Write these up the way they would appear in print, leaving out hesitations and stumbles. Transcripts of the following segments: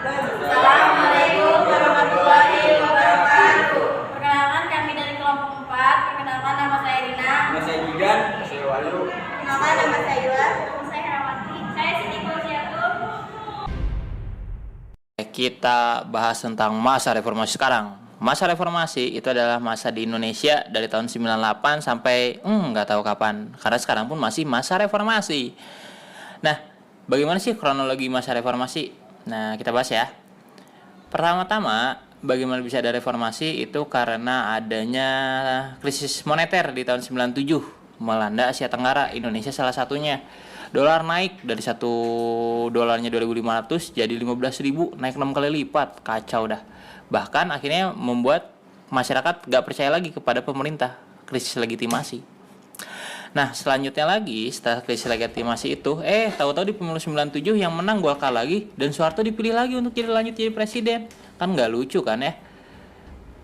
Assalamualaikum warahmatullahi wabarakatuh. Perkenalkan kami dari kelompok 4. Perkenalkan nama saya Rina. Nama saya Jigan. Nama saya Wahyu. Perkenalkan nama saya Ila. Nama saya Herawati. Saya Siti Fauziatul. Kita bahas tentang masa reformasi sekarang. Masa reformasi itu adalah masa di Indonesia dari tahun 98 sampai nggak tahu kapan. Karena sekarang pun masih masa reformasi. Nah, bagaimana sih kronologi masa reformasi? Nah, kita bahas ya. Pertama-tama, bagaimana bisa ada reformasi itu karena adanya krisis moneter di tahun 97 melanda Asia Tenggara, Indonesia salah satunya. Dolar naik dari $1 2.500 jadi 15.000, naik 6 kali lipat, kacau dah. Bahkan akhirnya membuat masyarakat gak percaya lagi kepada pemerintah, krisis legitimasi. Nah, selanjutnya lagi setelah krisis legitimasi itu, tahu-tahu di pemilu 97 yang menang Golkar lagi dan Soeharto dipilih lagi untuk lanjut jadi presiden. Kan gak lucu kan ya?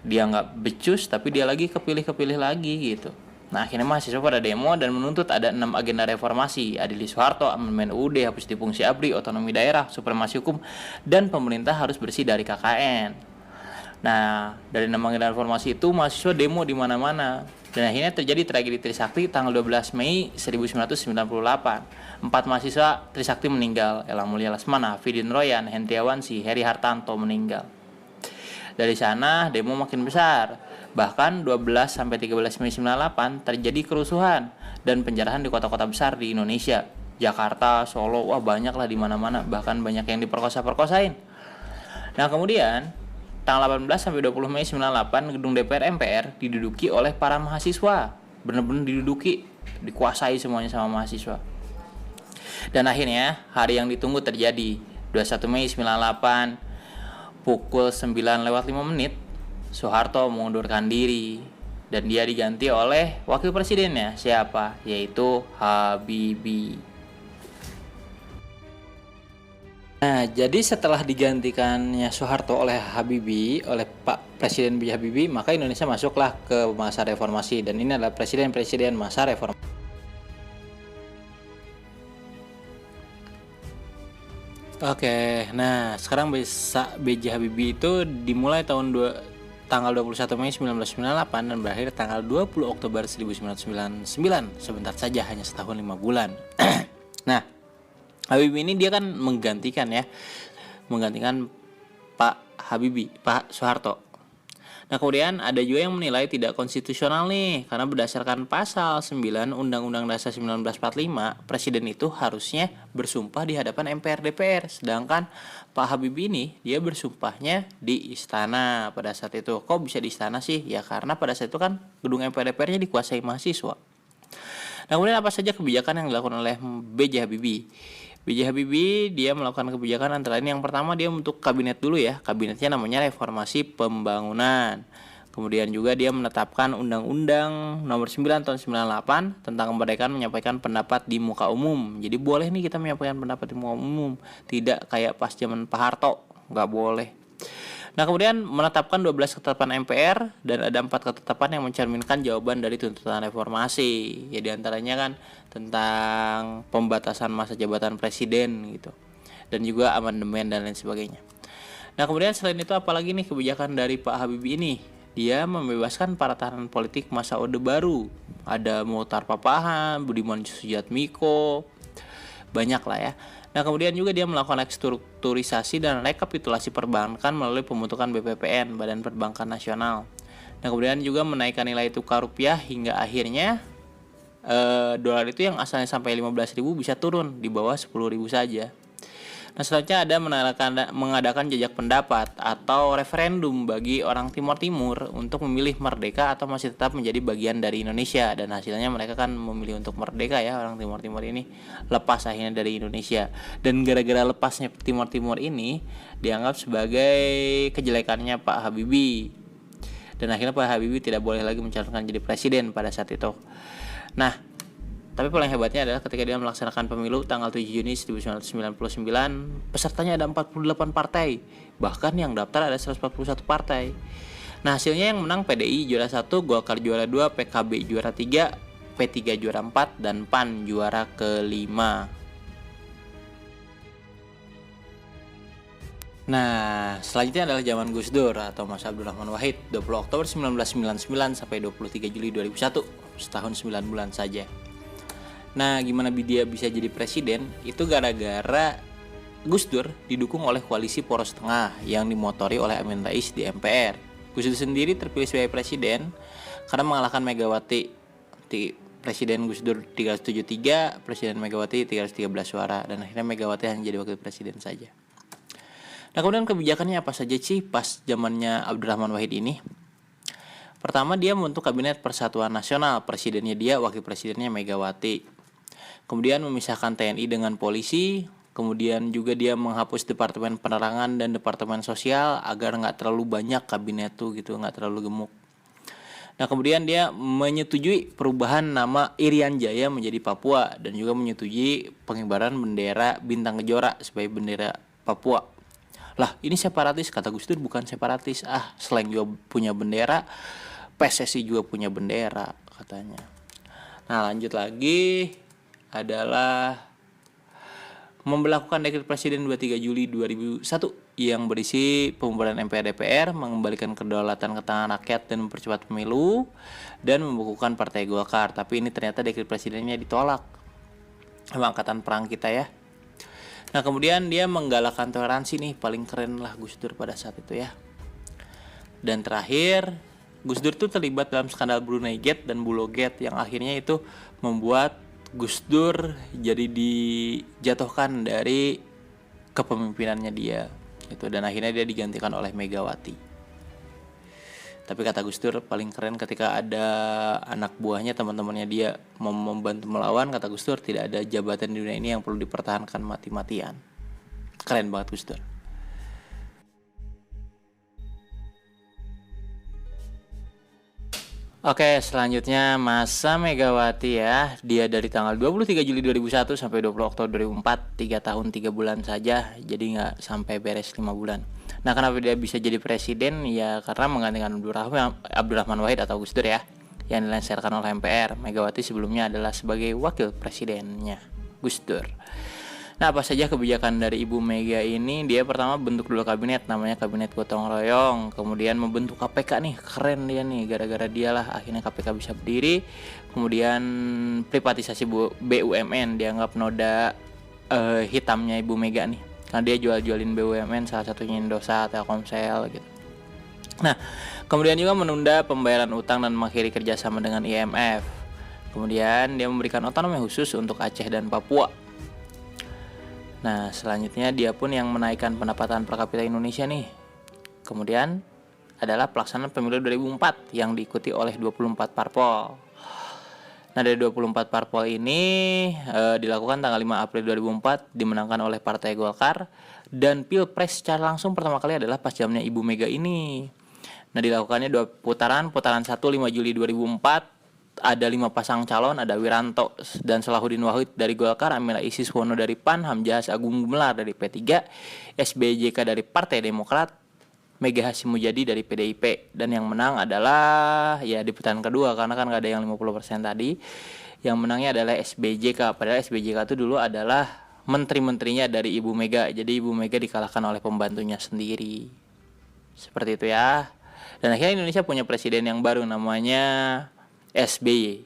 Dia gak becus tapi dia lagi kepilih lagi gitu. Nah, akhirnya mahasiswa pada demo dan menuntut ada 6 agenda reformasi: adili Soeharto, amandemen UUD, hapus fungsi ABRI, otonomi daerah, supremasi hukum, dan pemerintah harus bersih dari KKN. Nah, dari 6 agenda reformasi itu mahasiswa demo di mana-mana. Dan akhirnya terjadi tragedi Trisakti tanggal 12 Mei 1998. 4 mahasiswa Trisakti meninggal: Ella Mulia Lesmana, Hafidin Royan, Hendriawansi, Heri Hartanto meninggal. Dari sana demo makin besar. Bahkan 12 sampai 13 Mei 98 terjadi kerusuhan dan penjarahan di kota-kota besar di Indonesia. Jakarta, Solo, wah banyak lah di mana-mana, bahkan banyak yang diperkosa-perkosain. Nah, kemudian tanggal 18 sampai 20 Mei 98 gedung DPR MPR diduduki oleh para mahasiswa. Benar-benar diduduki, dikuasai semuanya sama mahasiswa. Dan akhirnya hari yang ditunggu terjadi. 21 Mei 98 pukul 9:05 Soeharto mengundurkan diri dan dia diganti oleh wakil presidennya. Siapa? Yaitu Habibie. Nah, jadi setelah digantikannya Soeharto oleh Habibie, oleh Pak Presiden B.J. Habibie, maka Indonesia masuklah ke masa reformasi dan ini adalah presiden-presiden masa reformasi. Oke, nah sekarang B.J. Habibie itu dimulai tanggal 21 Mei 1998 dan berakhir tanggal 20 Oktober 1999. Sebentar saja, hanya setahun 5 bulan. Nah, Habibie ini dia kan menggantikan Pak Soeharto. Nah, kemudian ada juga yang menilai tidak konstitusional nih, karena berdasarkan pasal 9 Undang-Undang Dasar 1945, presiden itu harusnya bersumpah di hadapan MPR DPR, sedangkan Pak Habibie ini dia bersumpahnya di istana pada saat itu. Kok bisa di istana sih? Ya karena pada saat itu kan gedung MPR DPR-nya dikuasai mahasiswa. Nah, kemudian apa saja kebijakan yang dilakukan oleh B.J. Habibie? B.J. Habibie dia melakukan kebijakan antara lain yang pertama dia membentuk kabinet dulu ya. Kabinetnya namanya Reformasi Pembangunan. Kemudian juga dia menetapkan Undang-Undang Nomor 9 Tahun 98 tentang kemerdekaan menyampaikan pendapat di muka umum. Jadi boleh nih kita menyampaikan pendapat di muka umum, tidak kayak pas zaman Pak Harto, nggak boleh. Nah, kemudian menetapkan 12 ketetapan MPR dan ada 4 ketetapan yang mencerminkan jawaban dari tuntutan reformasi. Ya diantaranya kan tentang pembatasan masa jabatan presiden gitu. Dan juga amandemen dan lain sebagainya. Nah, kemudian selain itu apalagi nih kebijakan dari Pak Habibie ini? Dia membebaskan para tahanan politik masa Orde Baru. Ada Mochtar Papahan, Budiman Sujatmiko, banyak lah ya. Nah, kemudian juga dia melakukan restrukturisasi dan rekapitulasi perbankan melalui pembentukan BPPN, Badan Perbankan Nasional. Nah, kemudian juga menaikkan nilai tukar rupiah hingga akhirnya dolar itu yang asalnya sampai 15.000 bisa turun di bawah 10.000 saja. Nah, selanjutnya ada mengadakan jajak pendapat atau referendum bagi orang Timur Timur untuk memilih merdeka atau masih tetap menjadi bagian dari Indonesia, dan hasilnya mereka kan memilih untuk merdeka ya, orang Timur Timur ini lepas akhirnya dari Indonesia. Dan gara-gara lepasnya Timur Timur ini dianggap sebagai kejelekannya Pak Habibie. Dan akhirnya Pak Habibie tidak boleh lagi mencalonkan jadi presiden pada saat itu. Nah, tapi paling hebatnya adalah ketika dia melaksanakan pemilu tanggal 7 Juni 1999, pesertanya ada 48 partai, bahkan yang daftar ada 141 partai. Nah, hasilnya yang menang PDI juara 1, Golkar juara 2, PKB juara 3, P3 juara 4, dan PAN juara ke-5. Nah, selanjutnya adalah zaman Gus Dur atau masa Abdurrahman Wahid, 20 Oktober 1999 sampai 23 Juli 2001, setahun 9 bulan saja. Nah, gimana dia bisa jadi presiden? Itu gara-gara Gus Dur didukung oleh koalisi poros tengah yang dimotori oleh Amin Rais di MPR. Gus Dur sendiri terpilih sebagai presiden karena mengalahkan Megawati. Presiden Gus Dur 373, Presiden Megawati 313 suara, dan akhirnya Megawati hanya jadi wakil presiden saja. Nah, kemudian kebijakannya apa saja sih pas zamannya Abdurrahman Wahid ini? Pertama, dia membentuk Kabinet Persatuan Nasional, presidennya dia, wakil presidennya Megawati. Kemudian memisahkan TNI dengan polisi, kemudian juga dia menghapus Departemen Penerangan dan Departemen Sosial agar nggak terlalu banyak kabinet tuh gitu, nggak terlalu gemuk. Nah, kemudian dia menyetujui perubahan nama Irian Jaya menjadi Papua dan juga menyetujui pengibaran bendera bintang kejora sebagai bendera Papua. Lah, ini separatis, kata Gus Dur, bukan separatis. Selain juga punya bendera, PSSI juga punya bendera katanya. Nah, lanjut lagi adalah memberlakukan Dekret Presiden 23 Juli 2001 yang berisi pembubaran MPR DPR, mengembalikan kedaulatan ke tangan rakyat dan mempercepat pemilu, dan membukukan Partai Golkar. Tapi ini ternyata Dekret Presidennya ditolak sama Angkatan Perang kita ya. Nah, kemudian dia menggalakkan toleransi nih, paling keren lah Gus Dur pada saat itu ya. Dan terakhir, Gus Dur tuh terlibat dalam skandal Brunei Gate dan Bulo Gate yang akhirnya itu membuat Gus Dur jadi dijatuhkan dari kepemimpinannya dia itu, dan akhirnya dia digantikan oleh Megawati. Tapi kata Gus Dur paling keren ketika ada anak buahnya, teman-temannya dia mau membantu melawan, kata Gus Dur tidak ada jabatan di dunia ini yang perlu dipertahankan mati-matian. Keren banget Gus Dur. Oke, selanjutnya masa Megawati ya. Dia dari tanggal 23 Juli 2001 sampai 20 Oktober 2004, 3 tahun 3 bulan saja. Jadi nggak sampai beres 5 bulan. Nah, kenapa dia bisa jadi presiden? Ya karena menggantikan Abdurrahman Wahid atau Gus Dur ya, yang dilengsarkan oleh MPR. Megawati sebelumnya adalah sebagai wakil presidennya Gus Dur. Nah, apa saja kebijakan dari Ibu Mega ini? Dia pertama bentuk dulu kabinet, namanya Kabinet Gotong Royong. Kemudian membentuk KPK nih, keren dia nih, gara-gara dialah akhirnya KPK bisa berdiri. Kemudian privatisasi BUMN, dianggap noda hitamnya Ibu Mega nih, karena dia jual-jualin BUMN, salah satunya Indosat, Telkomsel gitu. Nah, kemudian juga menunda pembayaran utang dan mengakhiri kerjasama dengan IMF. Kemudian dia memberikan otonomi khusus untuk Aceh dan Papua. Nah, selanjutnya dia pun yang menaikkan pendapatan per kapita Indonesia nih. Kemudian adalah pelaksanaan pemilu 2004 yang diikuti oleh 24 parpol. Nah, dari 24 parpol ini dilakukan tanggal 5 April 2004, dimenangkan oleh Partai Golkar, dan Pilpres secara langsung pertama kali adalah pas zamannya Ibu Mega ini. Nah, dilakukannya 2 putaran 1 5 Juli 2004. Ada 5 pasang calon, ada Wiranto dan Salahuddin Wahid dari Golkar, Amin Rais Wono dari PAN, Hamzahas Agung Gumelar dari P3, SBJK dari Partai Demokrat, Mega Hasyim Mujadi dari PDIP. Dan yang menang adalah ya di putaran kedua, karena kan gak ada yang 50% tadi. Yang menangnya adalah SBJK, padahal SBJK itu dulu adalah menteri-menterinya dari Ibu Mega. Jadi Ibu Mega dikalahkan oleh pembantunya sendiri. Seperti itu ya. Dan akhirnya Indonesia punya presiden yang baru, namanya SBY.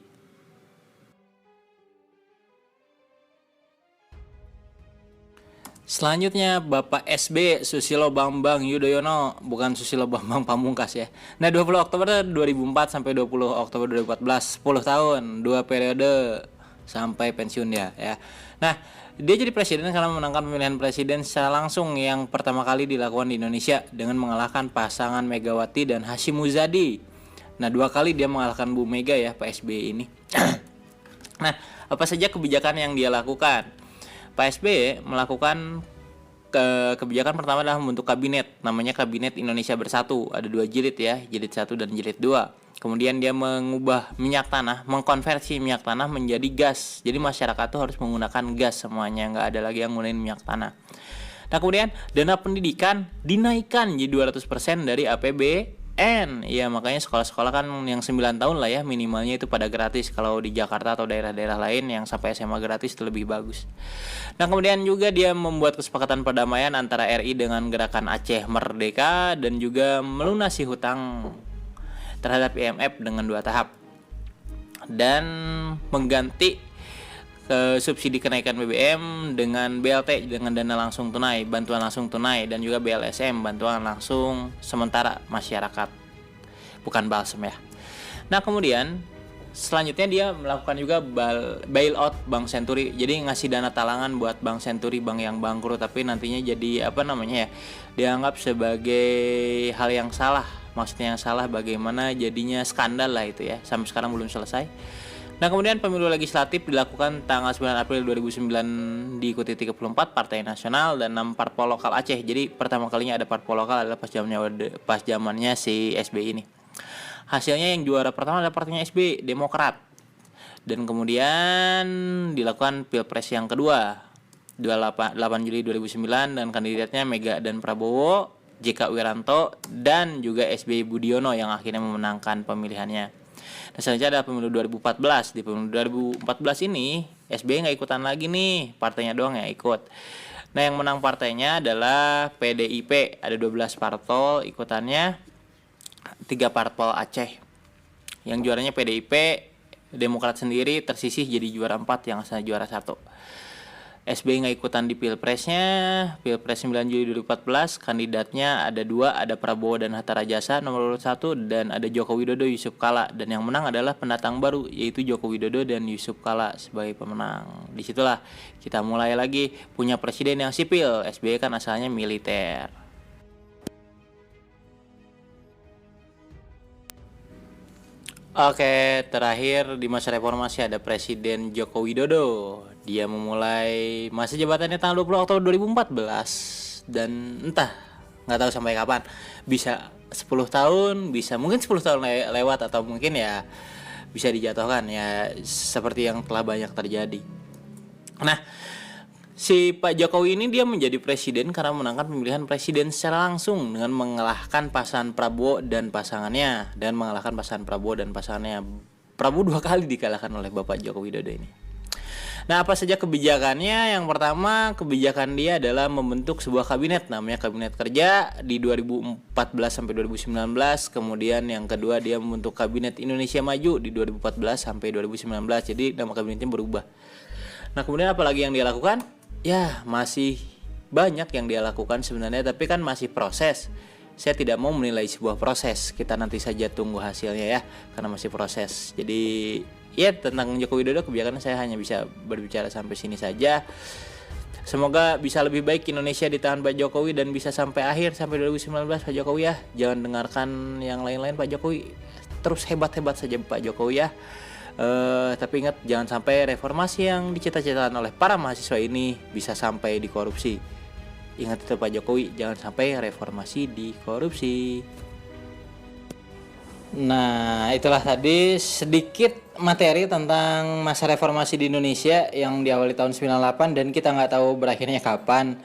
Selanjutnya Bapak SB Susilo Bambang Yudhoyono, bukan Susilo Bambang Pamungkas ya. Nah, 20 Oktober 2004 sampai 20 Oktober 2014, 10 tahun, 2 periode sampai pensiun dia ya. Nah, dia jadi presiden karena memenangkan pemilihan presiden secara langsung yang pertama kali dilakukan di Indonesia dengan mengalahkan pasangan Megawati dan Hasyim Muzadi. Nah, 2 kali dia mengalahkan Bu Mega ya, Pak SBY ini. Nah, apa saja kebijakan yang dia lakukan? Pak SBY melakukan kebijakan pertama adalah membentuk kabinet, namanya Kabinet Indonesia Bersatu. Ada 2 jilid ya, jilid 1 dan jilid 2. Kemudian dia mengubah minyak tanah, mengkonversi minyak tanah menjadi gas. Jadi masyarakat tuh harus menggunakan gas semuanya, nggak ada lagi yang menggunakan minyak tanah. Nah, kemudian dana pendidikan dinaikkan jadi 200% dari APBD. PTN. Ya makanya sekolah-sekolah kan yang 9 tahun lah ya minimalnya itu pada gratis. Kalau di Jakarta atau daerah-daerah lain yang sampai SMA gratis itu lebih bagus. Nah kemudian juga dia membuat kesepakatan perdamaian antara RI dengan gerakan Aceh Merdeka dan juga melunasi hutang terhadap IMF dengan 2 tahap dan mengganti subsidi kenaikan BBM dengan BLT dengan dana langsung tunai, bantuan langsung tunai, dan juga BLSM, bantuan langsung sementara masyarakat, bukan balsem ya. Nah kemudian selanjutnya dia melakukan juga bailout Bank Senturi, jadi ngasih dana talangan buat Bank Senturi, bank yang bangkrut tapi nantinya jadi dianggap sebagai hal yang salah, maksudnya yang salah bagaimana jadinya skandal lah itu ya, sampai sekarang belum selesai. Nah kemudian pemilu legislatif dilakukan tanggal 9 April 2009 diikuti 34 partai nasional dan 6 parpol lokal Aceh. Jadi pertama kalinya ada parpol lokal adalah pas zamannya si SBY ini. Hasilnya yang juara pertama adalah partainya SBY, Demokrat. Dan kemudian dilakukan Pilpres yang kedua 8 Juli 2009 dan kandidatnya Mega dan Prabowo, JK Wiranto dan juga SBY Budiono yang akhirnya memenangkan pemilihannya. Nah selanjutnya ada pemilu 2014. Di pemilu 2014 ini SBY nggak ikutan lagi nih, partainya doang yang ikut. Nah yang menang partainya adalah PDIP, ada 12 parpol ikutannya, 3 parpol Aceh. Yang juaranya PDIP, Demokrat sendiri tersisih jadi juara 4 yang asalnya juara 1. SBY nggak ikutan di Pilpresnya, Pilpres 9 Juli 2014, kandidatnya ada 2, ada Prabowo dan Hatta Rajasa nomor urut 1, dan ada Joko Widodo, Yusuf Kala, dan yang menang adalah pendatang baru yaitu Joko Widodo dan Yusuf Kala sebagai pemenang. Disitulah kita mulai lagi punya presiden yang sipil, SBY kan asalnya militer. Oke, terakhir di masa reformasi ada Presiden Joko Widodo. Dia memulai masa jabatannya tanggal 20 Oktober 2014 dan entah nggak tahu sampai kapan. Bisa 10 tahun, bisa mungkin 10 tahun lewat atau mungkin ya bisa dijatuhkan ya seperti yang telah banyak terjadi. Nah, si Pak Jokowi ini dia menjadi presiden karena menangkan pemilihan presiden secara langsung dengan mengalahkan pasangan Prabowo dan pasangannya Prabowo 2 kali dikalahkan oleh Bapak Joko Widodo ini. Nah apa saja kebijakannya? Yang pertama kebijakan dia adalah membentuk sebuah kabinet namanya Kabinet Kerja di 2014 sampai 2019. Kemudian yang kedua dia membentuk Kabinet Indonesia Maju di 2014 sampai 2019. Jadi nama kabinetnya berubah. Nah kemudian apa lagi yang dia lakukan? Ya masih banyak yang dia lakukan sebenarnya, tapi kan masih proses. Saya tidak mau menilai sebuah proses, kita nanti saja tunggu hasilnya ya, karena masih proses. Jadi ya tentang Joko Widodo kebijakannya saya hanya bisa berbicara sampai sini saja. Semoga bisa lebih baik Indonesia di tangan Pak Jokowi dan bisa sampai akhir sampai 2019 Pak Jokowi ya. Jangan dengarkan yang lain-lain Pak Jokowi, terus hebat-hebat saja Pak Jokowi ya. Tapi ingat jangan sampai reformasi yang dicita-citakan oleh para mahasiswa ini bisa sampai dikorupsi. Ingat itu Pak Jokowi, jangan sampai reformasi dikorupsi. Nah itulah tadi sedikit materi tentang masa reformasi di Indonesia yang diawali tahun 98 dan kita nggak tahu berakhirnya kapan.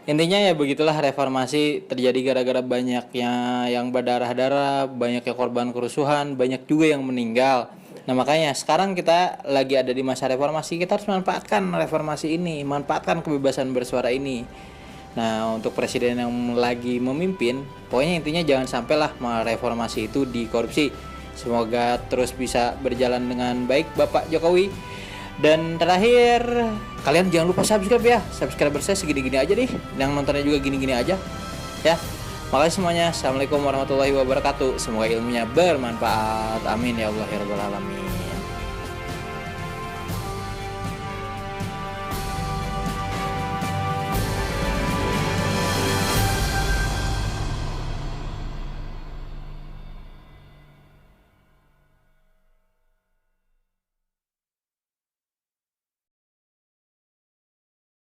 Intinya ya begitulah, reformasi terjadi gara-gara banyaknya yang berdarah-darah, banyaknya korban kerusuhan, banyak juga yang meninggal. Nah makanya sekarang kita lagi ada di masa reformasi, kita harus manfaatkan reformasi ini, manfaatkan kebebasan bersuara ini. Nah untuk presiden yang lagi memimpin, pokoknya intinya jangan sampailah reformasi itu dikorupsi. Semoga terus bisa berjalan dengan baik Bapak Jokowi. Dan terakhir, kalian jangan lupa subscribe ya. Subscriber saya segini-gini aja nih, yang nontonnya juga gini-gini aja ya. Makasih semuanya. Assalamualaikum warahmatullahi wabarakatuh. Semoga ilmunya bermanfaat. Amin ya Allah ya Rabbal Alamin.